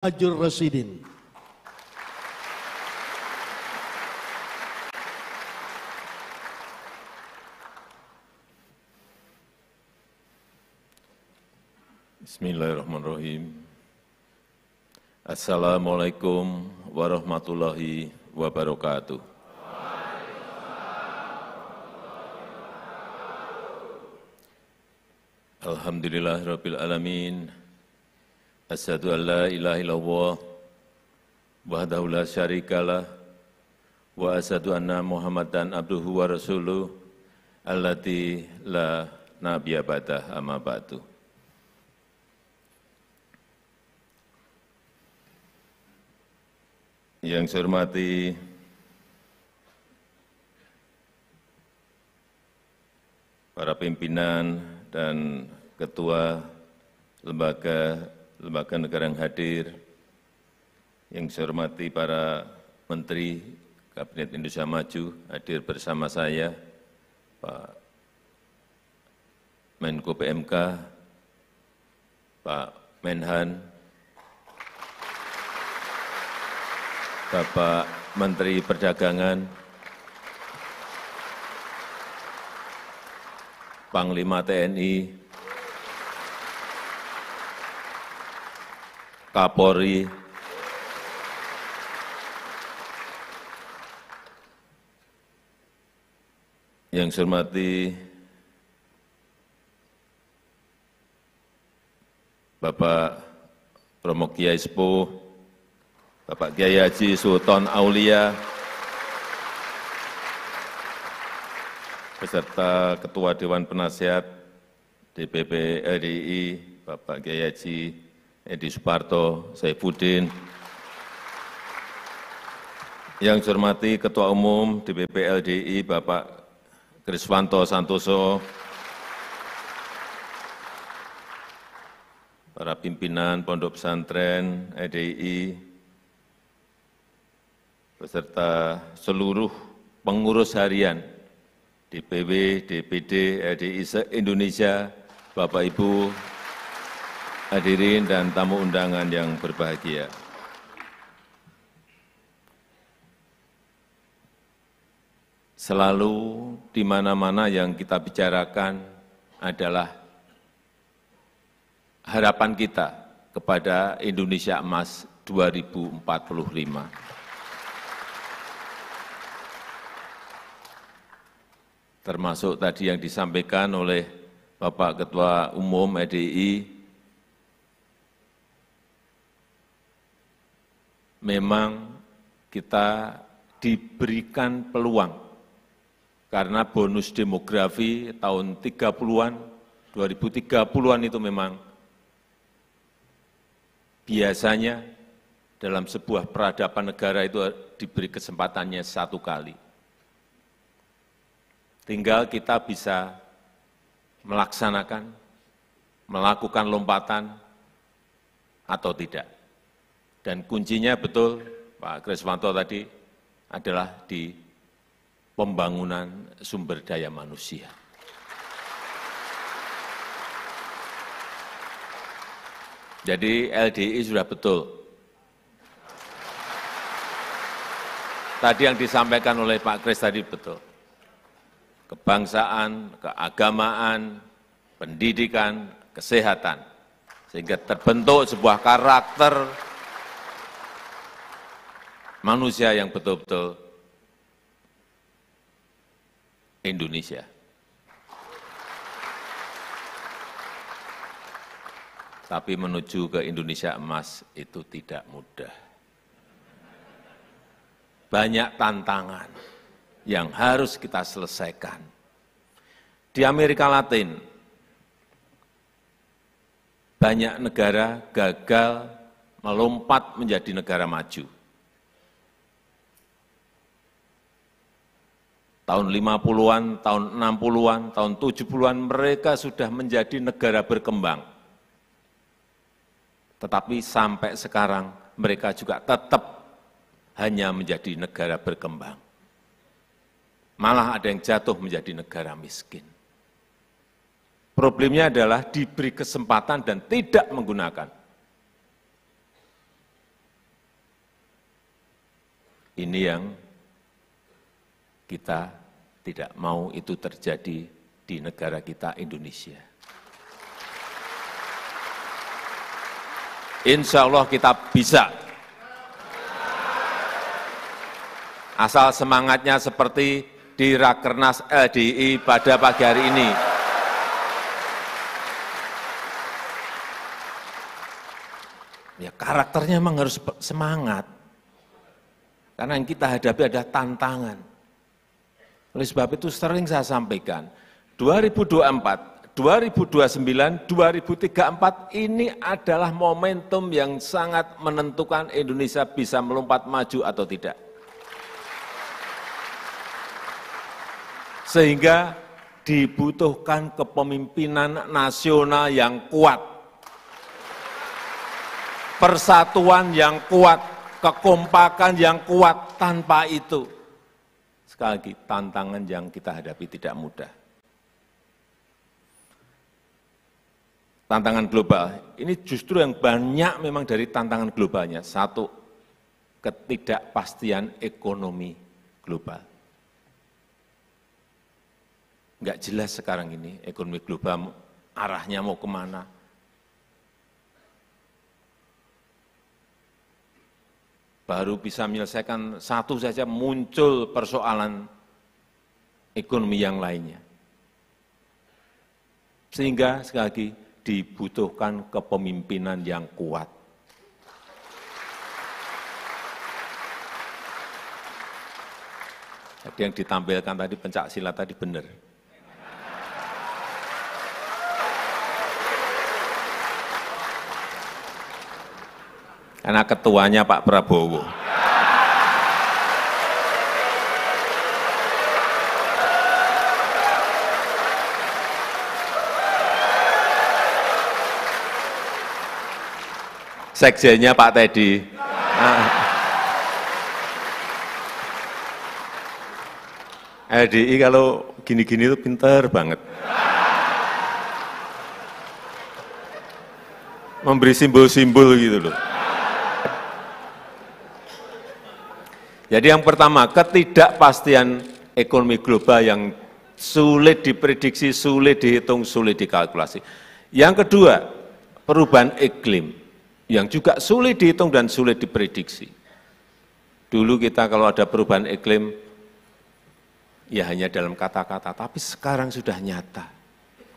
Ajur Rasidin. Bismillahirrahmanirrahim. Assalamualaikum warahmatullahi wabarakatuh. Alhamdulillahirabbil alamin. Asyhadu an la ilaha illallah wahdahu la syarikalah wa asyhadu anna Muhammadan abduhu wa rasuluh allati la nabiyya ba'dah amma ba'du. Yang saya hormati para pimpinan dan ketua lembaga negara yang hadir, yang saya hormati para Menteri Kabinet Indonesia Maju hadir bersama saya, Pak Menko PMK, Pak Menhan, Bapak Menteri Perdagangan, Panglima TNI, Kapolri, yang saya hormati Bapak Romo Kiai Sepuh, Bapak Kiai Haji Sultan Aulia, beserta Ketua Dewan Penasihat DPP RI, Bapak Kiai Haji Edi Suparto Saifuddin, yang saya hormati Ketua Umum DPP LDI Bapak Kriswanto Santoso, para pimpinan Pondok Pesantren EDI, beserta seluruh pengurus harian DPW, DPD, LDI se-Indonesia, Bapak Ibu hadirin dan tamu undangan yang berbahagia. Selalu di mana-mana yang kita bicarakan adalah harapan kita kepada Indonesia Emas 2045. Termasuk tadi yang disampaikan oleh Bapak Ketua Umum EDI, memang kita diberikan peluang karena bonus demografi tahun 30-an, 2030-an itu memang biasanya dalam sebuah peradaban negara itu diberi kesempatannya satu kali. Tinggal kita bisa melaksanakan, melakukan lompatan atau tidak. Dan kuncinya betul, Pak Kriswanto tadi, adalah di pembangunan sumber daya manusia. Jadi LDI sudah betul. Tadi yang disampaikan oleh Pak Kris tadi betul. Kebangsaan, keagamaan, pendidikan, kesehatan. Sehingga terbentuk sebuah karakter manusia yang betul-betul Indonesia. Tapi menuju ke Indonesia Emas itu tidak mudah. Banyak tantangan yang harus kita selesaikan. Di Amerika Latin, banyak negara gagal melompat menjadi negara maju. Tahun 50-an, tahun 60-an, tahun 70-an mereka sudah menjadi negara berkembang. Tetapi sampai sekarang mereka juga tetap hanya menjadi negara berkembang. Malah ada yang jatuh menjadi negara miskin. Problemnya adalah diberi kesempatan dan tidak menggunakan. Ini yang kita tidak mau itu terjadi di negara kita Indonesia. Insya Allah kita bisa. Asal semangatnya seperti di Rakernas LDI pada pagi hari ini. Ya karakternya memang harus semangat. Karena yang kita hadapi ada tantangan. Oleh sebab itu sering saya sampaikan, 2024, 2029, 2034 ini adalah momentum yang sangat menentukan Indonesia bisa melompat maju atau tidak. Sehingga dibutuhkan kepemimpinan nasional yang kuat, persatuan yang kuat, kekompakan yang kuat. Tanpa itu, sekali lagi, tantangan yang kita hadapi tidak mudah. Tantangan global, ini justru yang banyak memang dari tantangan globalnya. Satu, ketidakpastian ekonomi global. Enggak jelas sekarang ini ekonomi global arahnya mau kemana. Baru bisa menyelesaikan satu saja muncul persoalan ekonomi yang lainnya. Sehingga sekali lagi dibutuhkan kepemimpinan yang kuat. Jadi yang ditampilkan tadi pencak silat tadi benar. Karena ketuanya Pak Prabowo. Sekjennya Pak Teddy. LDI kalau gini-gini itu pinter banget. Memberi simbol-simbol gitu loh. Jadi yang pertama, ketidakpastian ekonomi global yang sulit diprediksi, sulit dihitung, sulit dikalkulasi. Yang kedua, perubahan iklim yang juga sulit dihitung dan sulit diprediksi. Dulu kita kalau ada perubahan iklim, ya hanya dalam kata-kata, tapi sekarang sudah nyata.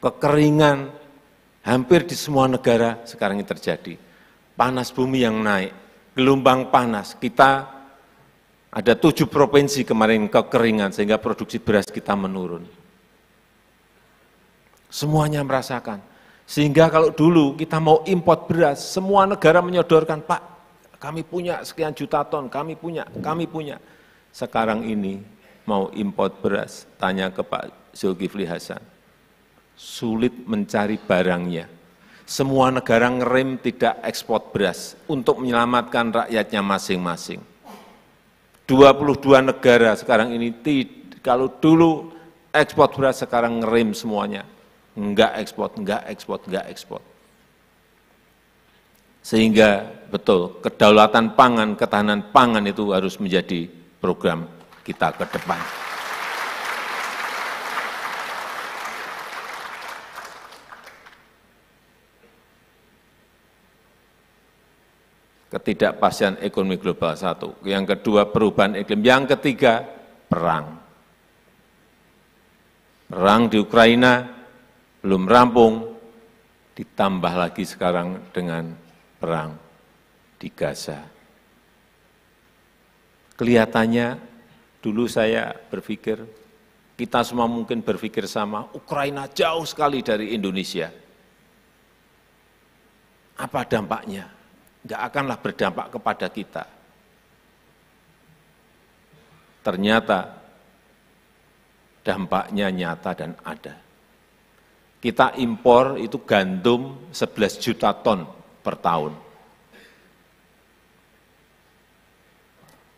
Kekeringan hampir di semua negara sekarang ini terjadi. Panas bumi yang naik, gelombang panas, kita ada 7 provinsi kemarin kekeringan sehingga produksi beras kita menurun. Semuanya merasakan. Sehingga kalau dulu kita mau import beras, semua negara menyodorkan, Pak, kami punya sekian juta ton, kami punya. Sekarang ini mau import beras, tanya ke Pak Zulkifli Hasan, sulit mencari barangnya. Semua negara ngerem tidak ekspor beras untuk menyelamatkan rakyatnya masing-masing. 22 negara sekarang ini, kalau dulu ekspor beras, sekarang ngerem semuanya. Enggak ekspor. Sehingga betul, kedaulatan pangan, ketahanan pangan itu harus menjadi program kita ke depan. Ketidakpastian ekonomi global satu, yang kedua perubahan iklim, yang ketiga perang. Perang di Ukraina belum rampung, ditambah lagi sekarang dengan perang di Gaza. Kelihatannya dulu saya berpikir, kita semua mungkin berpikir sama, Ukraina jauh sekali dari Indonesia. Apa dampaknya? Enggak akanlah berdampak kepada kita. Ternyata dampaknya nyata dan ada. Kita impor itu gandum 11 juta ton per tahun.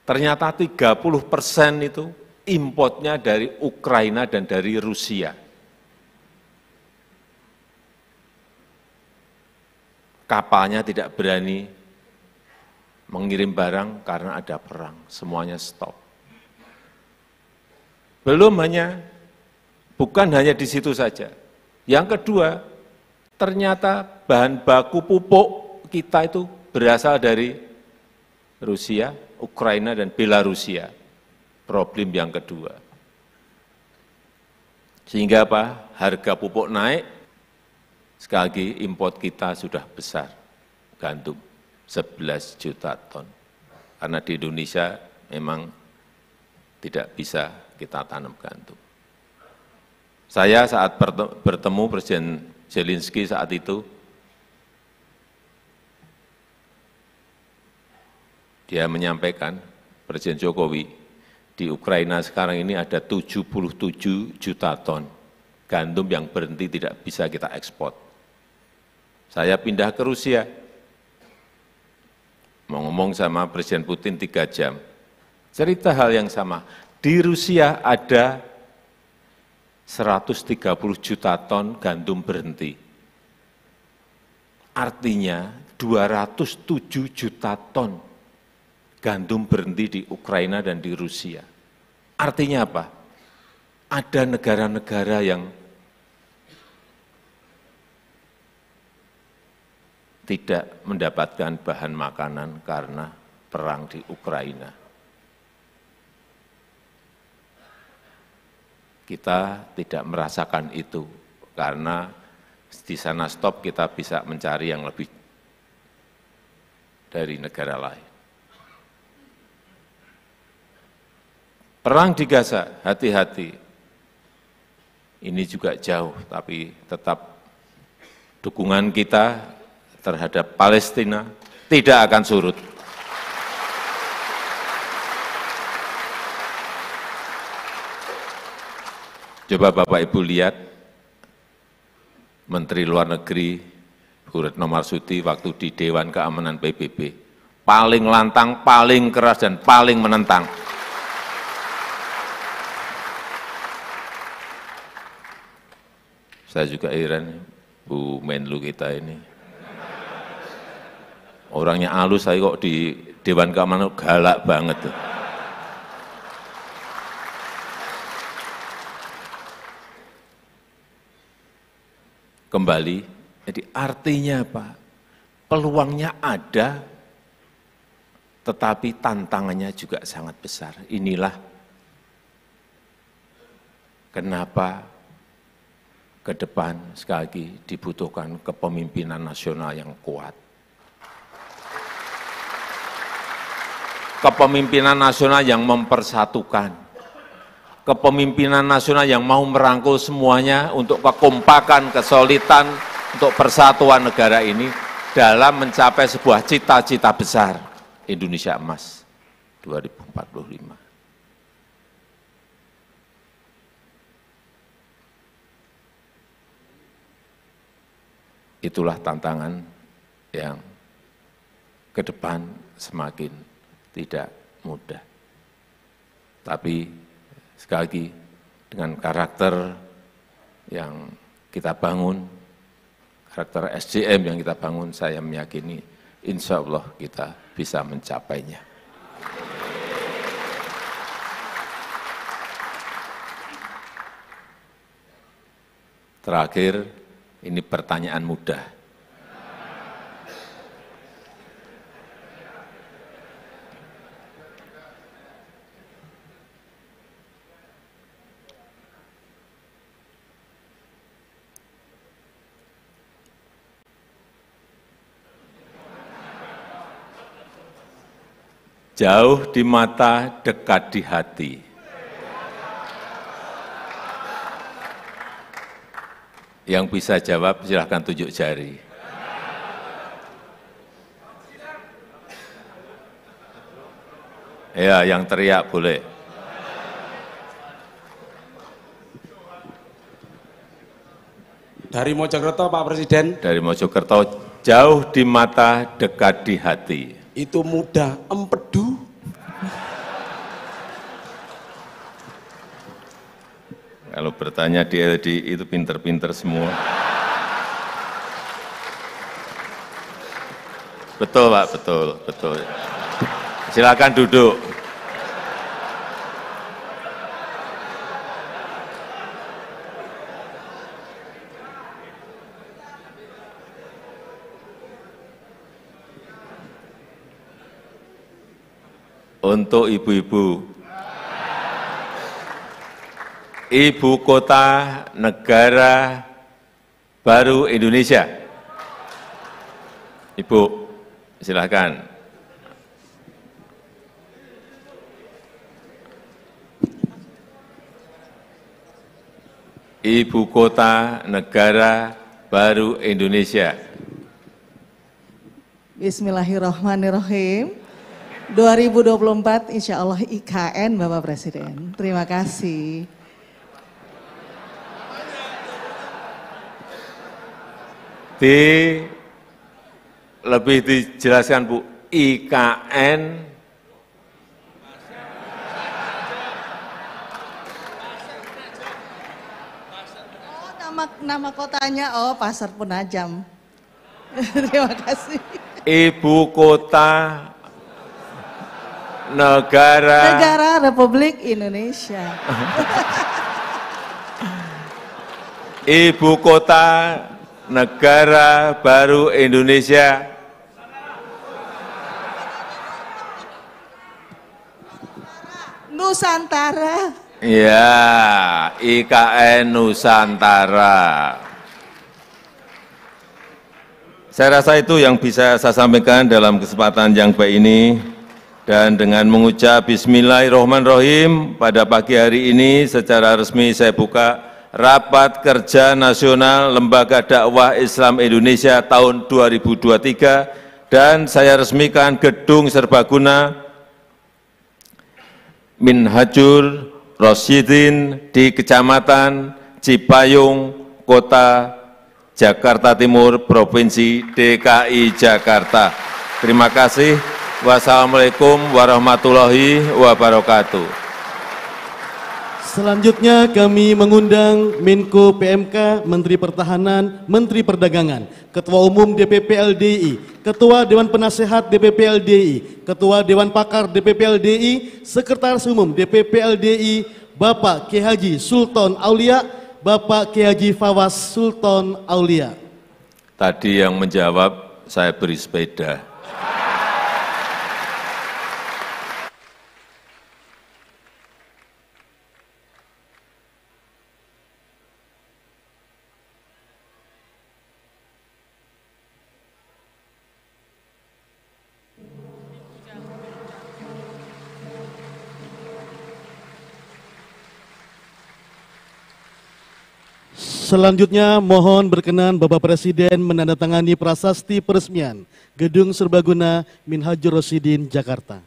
Ternyata 30% itu importnya dari Ukraina dan dari Rusia. Kapalnya tidak berani mengirim barang karena ada perang, semuanya stop. Bukan hanya di situ saja. Yang kedua, ternyata bahan baku pupuk kita itu berasal dari Rusia, Ukraina, dan Belarusia. Problem yang kedua. Sehingga apa? Harga pupuk naik, sekali lagi import kita sudah besar, gandum 11 juta ton. Karena di Indonesia memang tidak bisa kita tanam gandum. Saya saat bertemu Presiden Zelensky saat itu, dia menyampaikan, Presiden Jokowi, di Ukraina sekarang ini ada 77 juta ton gandum yang berhenti tidak bisa kita ekspor. Saya pindah ke Rusia, mau ngomong sama Presiden Putin 3 jam, cerita hal yang sama. Di Rusia ada 130 juta ton gandum berhenti. Artinya 207 juta ton gandum berhenti di Ukraina dan di Rusia. Artinya apa? Ada negara-negara yang tidak mendapatkan bahan makanan karena perang di Ukraina. Kita tidak merasakan itu, karena di sana stop kita bisa mencari yang lebih dari negara lain. Perang di Gaza, hati-hati. Ini juga jauh, tapi tetap dukungan kita terhadap Palestina tidak akan surut. Coba Bapak Ibu lihat, Menteri Luar Negeri Bu Retno Marsudi waktu di Dewan Keamanan PBB, paling lantang, paling keras, dan paling menentang. Saya juga heran, Bu Menlu kita ini. Orangnya halus, saya kok di Dewan Keamanan galak banget. Kembali, jadi artinya apa? Peluangnya ada, tetapi tantangannya juga sangat besar. Inilah kenapa ke depan sekali lagi dibutuhkan kepemimpinan nasional yang kuat. Kepemimpinan nasional yang mempersatukan, kepemimpinan nasional yang mau merangkul semuanya untuk kekompakan, kesolidan, untuk persatuan negara ini dalam mencapai sebuah cita-cita besar Indonesia Emas 2045. Itulah tantangan yang ke depan semakin tidak mudah. Tapi sekali lagi, dengan karakter yang kita bangun, karakter SDM yang kita bangun, saya meyakini insya Allah kita bisa mencapainya. Terakhir, ini pertanyaan mudah. Jauh di mata, dekat di hati. Yang bisa jawab silahkan tunjuk jari. Ya, yang teriak boleh. Dari Mojokerto, Pak Presiden. Dari Mojokerto, jauh di mata, dekat di hati. Itu mudah, empedu. Kalau bertanya di LDI itu pinter-pinter semua. Betul Pak, betul, betul. Silakan duduk. Untuk ibu-ibu, Ibu Kota Negara Baru Indonesia. Ibu, silakan. Ibu Kota Negara Baru Indonesia. Bismillahirrahmanirrahim. 2024 insya Allah IKN Bapak Presiden. Terima kasih. Lebih dijelaskan Bu, IKN Nama kotanya Pasar Penajam. Terima kasih. Ibu Kota Negara Republik Indonesia. Ibu Kota Negara Baru Indonesia. Nusantara. Ya, IKN Nusantara. Saya rasa itu yang bisa saya sampaikan dalam kesempatan yang baik ini. Dan dengan mengucap Bismillahirrahmanirrahim, pada pagi hari ini secara resmi saya buka Rapat Kerja Nasional Lembaga Dakwah Islam Indonesia tahun 2023 dan saya resmikan Gedung Serbaguna Minhajur Rosyidin di Kecamatan Cipayung, Kota Jakarta Timur, Provinsi DKI Jakarta. Terima kasih. Wassalamualaikum warahmatullahi wabarakatuh. Selanjutnya kami mengundang Menko PMK, Menteri Pertahanan, Menteri Perdagangan, Ketua Umum DPP LDI, Ketua Dewan Penasehat DPP LDI, Ketua Dewan Pakar DPP LDI, Sekretaris Umum DPP LDI, Bapak Kiai Haji Sultan Aulia, Bapak Kiai Haji Fawaz Sultan Aulia. Tadi yang menjawab saya beri sepeda. Selanjutnya mohon berkenan Bapak Presiden menandatangani prasasti peresmian Gedung Serbaguna Minhajur Rosyidin, Jakarta.